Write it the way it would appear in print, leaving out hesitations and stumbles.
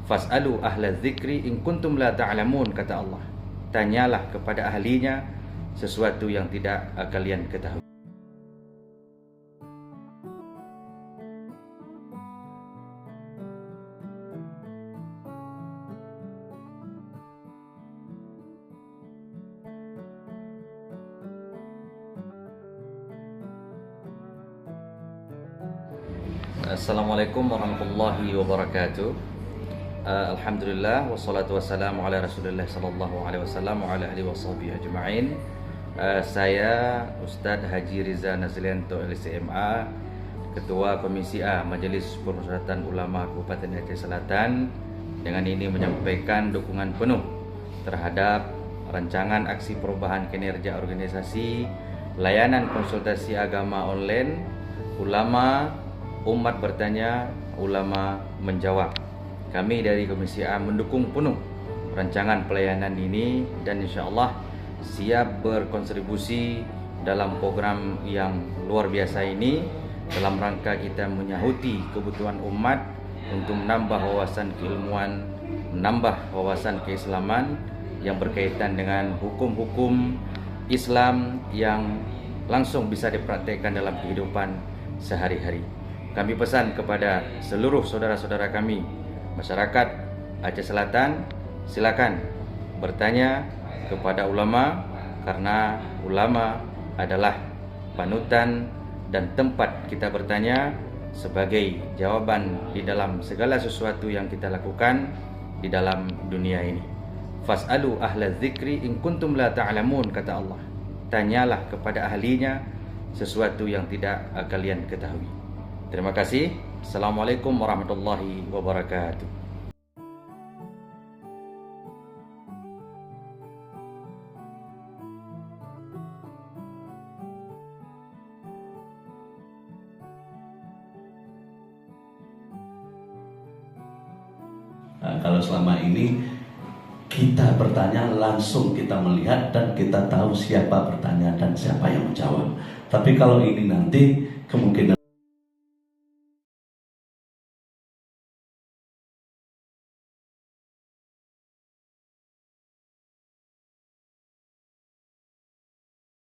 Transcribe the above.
Fas'alu ahla dzikri in kuntum la ta'lamun, kata Allah. Tanyalah kepada ahlinya sesuatu yang tidak kalian ketahui. Assalamualaikum warahmatullahi wabarakatuh. Alhamdulillah wassalatu wassalamu ala Rasulillah sallallahu alaihi wasallam wa ala alihi washabihi ajma'in. Saya Ustadz Haji Riza Nazlianto LCMA, Ketua Komisi A Majelis Permusyawaratan Ulama Kabupaten Aceh Selatan, dengan ini menyampaikan dukungan penuh terhadap rancangan aksi perubahan kinerja organisasi layanan konsultasi agama online ulama. Umat bertanya, ulama menjawab. Kami dari Komisi A mendukung penuh rancangan pelayanan ini dan insya Allah siap berkontribusi dalam program yang luar biasa ini dalam rangka kita menyahuti kebutuhan umat untuk menambah wawasan keilmuan, menambah wawasan keislaman yang berkaitan dengan hukum-hukum Islam yang langsung bisa dipraktekkan dalam kehidupan sehari-hari. Kami pesan kepada seluruh saudara-saudara kami, masyarakat Aceh Selatan, silakan bertanya kepada ulama, karena ulama adalah panutan dan tempat kita bertanya sebagai jawaban di dalam segala sesuatu yang kita lakukan di dalam dunia ini. Fas'alu ahla dzikri in kuntum la ta'lamun, kata Allah. Tanyalah kepada ahlinya sesuatu yang tidak kalian ketahui. Terima kasih. Assalamualaikum warahmatullahi wabarakatuh. Nah, kalau selama ini kita bertanya langsung, kita melihat dan kita tahu siapa bertanya dan siapa yang menjawab. Tapi kalau ini nanti kemungkinan